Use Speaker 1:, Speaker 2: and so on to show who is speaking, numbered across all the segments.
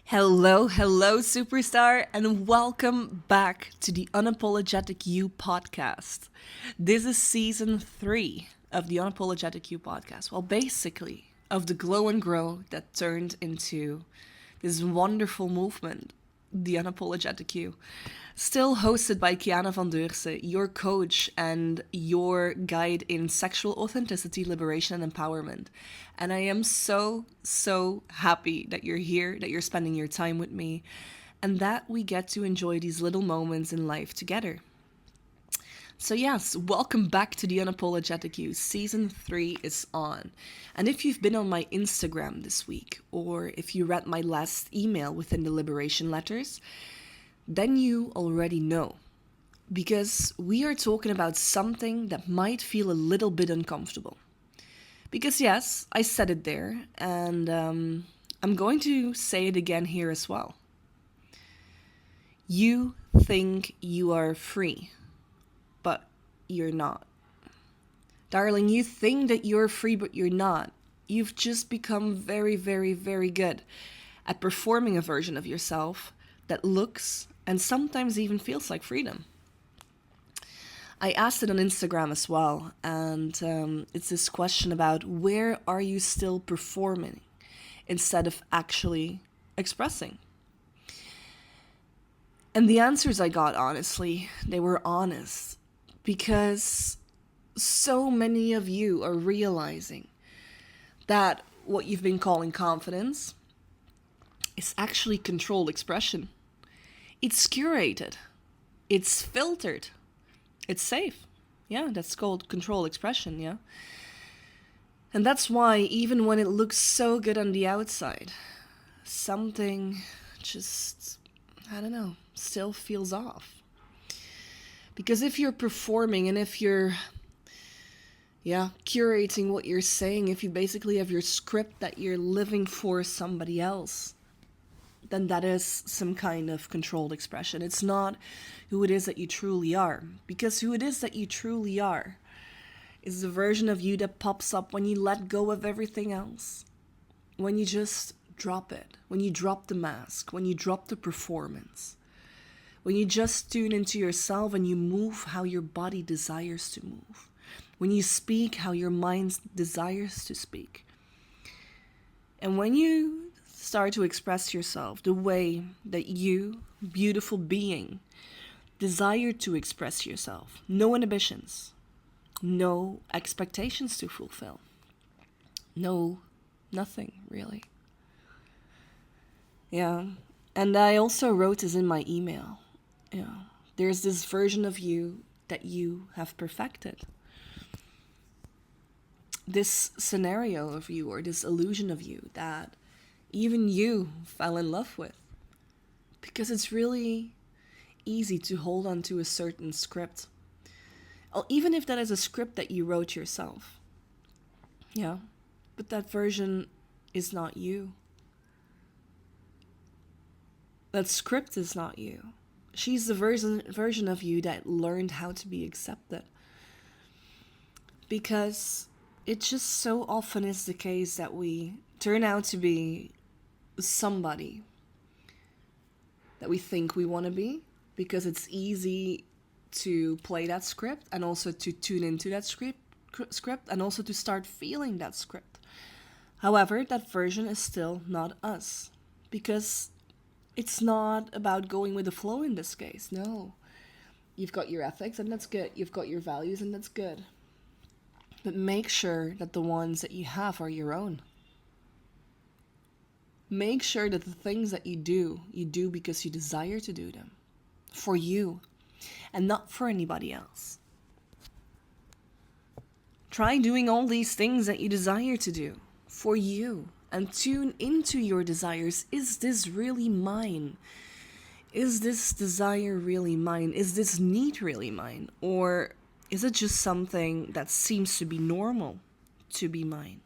Speaker 1: Hello, hello, superstar, and welcome back to the Unapologetic You podcast. This is season 3 of the Unapologetic You podcast. Well, basically, of the glow and grow that turned into this wonderful movement, the Unapologetic You. Still hosted by Kiana van Deurse, your coach and your guide in sexual authenticity, liberation, and empowerment. And I am so happy that you're here, that you're spending your time with me, and that we get to enjoy these little moments in life together. So, yes, welcome back to the Unapologetic You. Season 3 is on. And if you've been on my Instagram this week, or if you read my last email within the Liberation Letters, then you already know. Because we are talking about something that might feel a little bit uncomfortable. Because, yes, I said it there, and I'm going to say it again here as well. You think you are free, but you're not. Darling, you think that you're free, but you're not. You've just become very good at performing a version of yourself that looks and sometimes even feels like freedom. I asked it on Instagram as well, and it's this question about where are you still performing instead of actually expressing? And the answers I got, honestly, they were honest, because so many of you are realizing that what you've been calling confidence is actually controlled expression. It's curated, it's filtered, it's safe. Yeah, that's called control expression, yeah? And that's why even when it looks so good on the outside, something just, I don't know, still feels off. Because if you're performing and if you're, curating what you're saying, if you basically have your script that you're living for somebody else, then that is some kind of controlled expression. It's not who it is that you truly are. Because who it is that you truly are is the version of you that pops up when you let go of everything else. When you just drop it. When you drop the mask. When you drop the performance. When you just tune into yourself and you move how your body desires to move. When you speak how your mind desires to speak. And when you start to express yourself the way that you, beautiful being, desire to express yourself. No inhibitions. No expectations to fulfill. No, nothing really. Yeah. And I also wrote this in my email. Yeah. There's this version of you that you have perfected. This scenario of you, or this illusion of you that even you fell in love with. Because it's really easy to hold on to a certain script. Even if that is a script that you wrote yourself. Yeah. But that version is not you. That script is not you. She's the version of you that learned how to be accepted. Because it just so often is the case that we turn out to be somebody that we think we want to be, because it's easy to play that script and also to tune into that script and also to start feeling that script. However, that version is still not us, because it's not about going with the flow in this case. No. You've got your ethics and that's good. You've got your values and that's good. But make sure that the ones that you have are your own. Make sure that the things that you do because you desire to do them. For you. And not for anybody else. Try doing all these things that you desire to do. For you. And tune into your desires. Is this really mine? Is this desire really mine? Is this need really mine? Or is it just something that seems to be normal to be mine?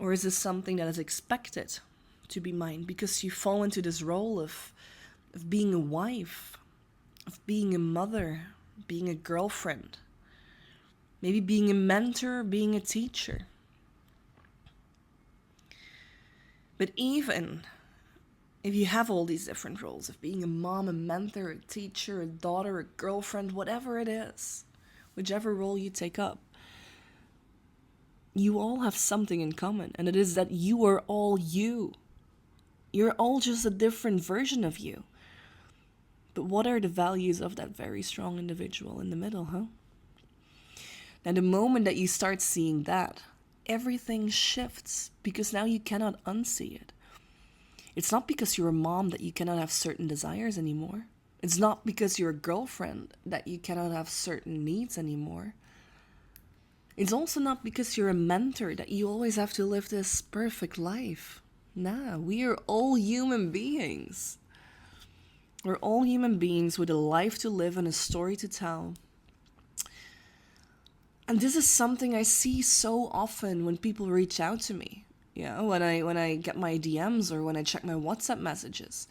Speaker 1: Or is this something that is expected to be mine because you fall into this role of being a wife, of being a mother, being a girlfriend, maybe being a mentor, being a teacher? But even if you have all these different roles of being a mom, a mentor, a teacher, a daughter, a girlfriend, whatever it is, whichever role you take up, you all have something in common, and it is that you are all you. You're all just a different version of you. But what are the values of that very strong individual in the middle, huh? Now, the moment that you start seeing that, everything shifts because now you cannot unsee it. It's not because you're a mom that you cannot have certain desires anymore. It's not because you're a girlfriend that you cannot have certain needs anymore. It's also not because you're a mentor that you always have to live this perfect life. Nah, we are all human beings. We're all human beings with a life to live and a story to tell. And this is something I see so often when people reach out to me. When I get my DMs or when I check my WhatsApp messages.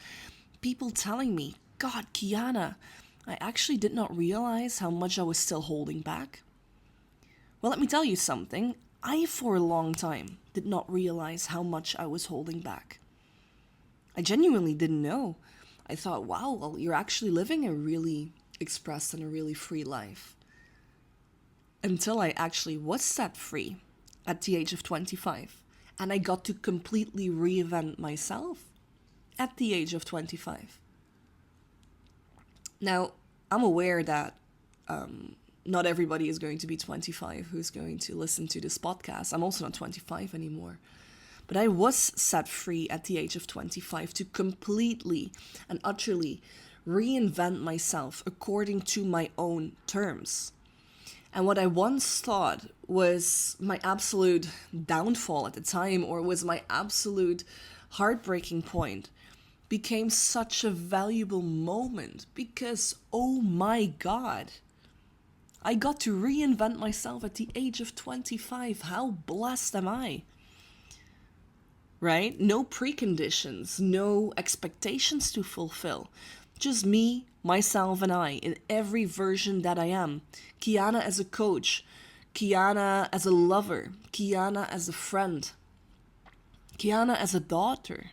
Speaker 1: People telling me, God, Kiana, I actually did not realize how much I was still holding back. Well, let me tell you something. I, for a long time, did not realize how much I was holding back. I genuinely didn't know. I thought, wow, well, you're actually living a really expressed and a really free life. Until I actually was set free at the age of 25. And I got to completely reinvent myself at the age of 25. Now, I'm aware that not everybody is going to be 25 who's going to listen to this podcast. I'm also not 25 anymore. But I was set free at the age of 25 to completely and utterly reinvent myself according to my own terms. And what I once thought was my absolute downfall at the time, or was my absolute heartbreaking point, became such a valuable moment because, oh my God, I got to reinvent myself at the age of 25. How blessed am I? Right? No preconditions, no expectations to fulfill. Just me, myself, and I in every version that I am. Kiana as a coach, Kiana as a lover, Kiana as a friend, Kiana as a daughter.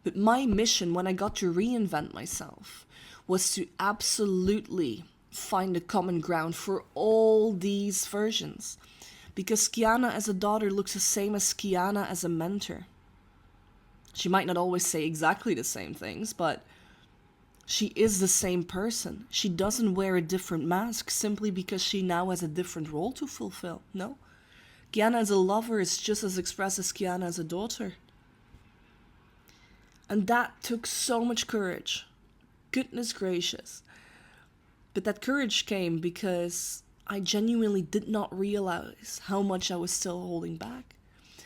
Speaker 1: But my mission when I got to reinvent myself was to absolutely find a common ground for all these versions. Because Kiana as a daughter looks the same as Kiana as a mentor. She might not always say exactly the same things, but she is the same person. She doesn't wear a different mask simply because she now has a different role to fulfill. No. Kiana as a lover is just as expressed as Kiana as a daughter. And that took so much courage. Goodness gracious. But that courage came because I genuinely did not realize how much I was still holding back.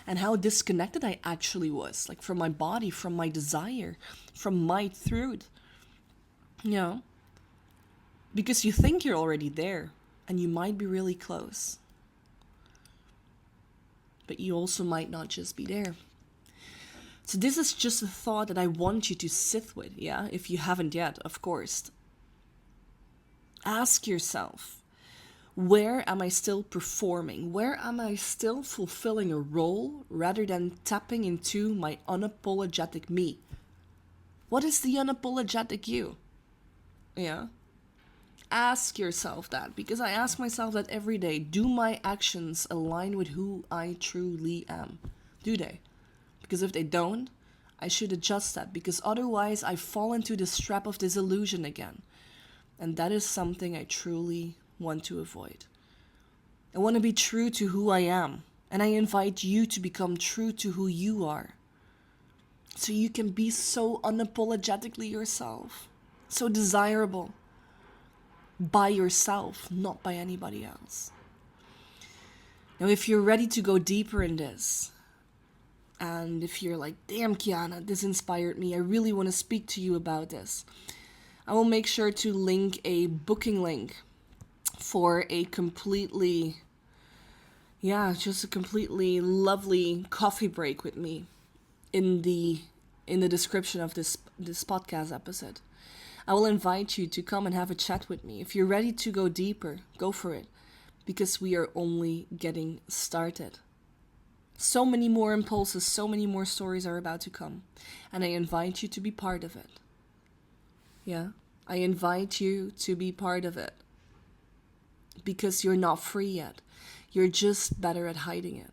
Speaker 1: And how disconnected I actually was, like from my body, from my desire, from my truth. Because you think you're already there, and you might be really close. But you also might not just be there. So this is just a thought that I want you to sit with, if you haven't yet, of course. Ask yourself, where am I still performing? Where am I still fulfilling a role rather than tapping into my unapologetic me? What is the unapologetic you? Ask yourself that, because I ask myself that every day. Do my actions align with who I truly am? Do they? Because if they don't, I should adjust that, because otherwise I fall into this trap of disillusion again. And that is something I truly want to avoid. I want to be true to who I am, and I invite you to become true to who you are, so you can be so unapologetically yourself, so desirable by yourself, not by anybody else. Now, if you're ready to go deeper in this, and if you're like, damn Kiana, this inspired me, I really want to speak to you about this, I will make sure to link a booking link for a completely lovely coffee break with me in the description of this podcast episode. I will invite you to come and have a chat with me. If you're ready to go deeper, go for it, because we are only getting started. So many more impulses, so many more stories are about to come. And I invite you to be part of it. Yeah? I invite you to be part of it. Because you're not free yet. You're just better at hiding it.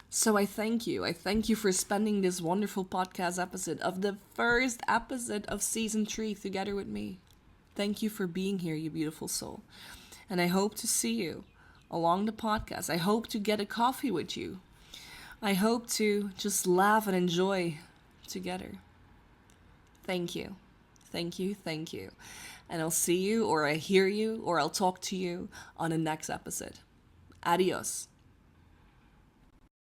Speaker 1: So I thank you. I thank you for spending this wonderful podcast episode of the first episode of season 3 together with me. Thank you for being here, you beautiful soul. And I hope to see you along the podcast. I hope to get a coffee with you. I hope to just laugh and enjoy together. Thank you. Thank you. Thank you. And I'll see you, or I hear you, or I'll talk to you on the next episode. Adios.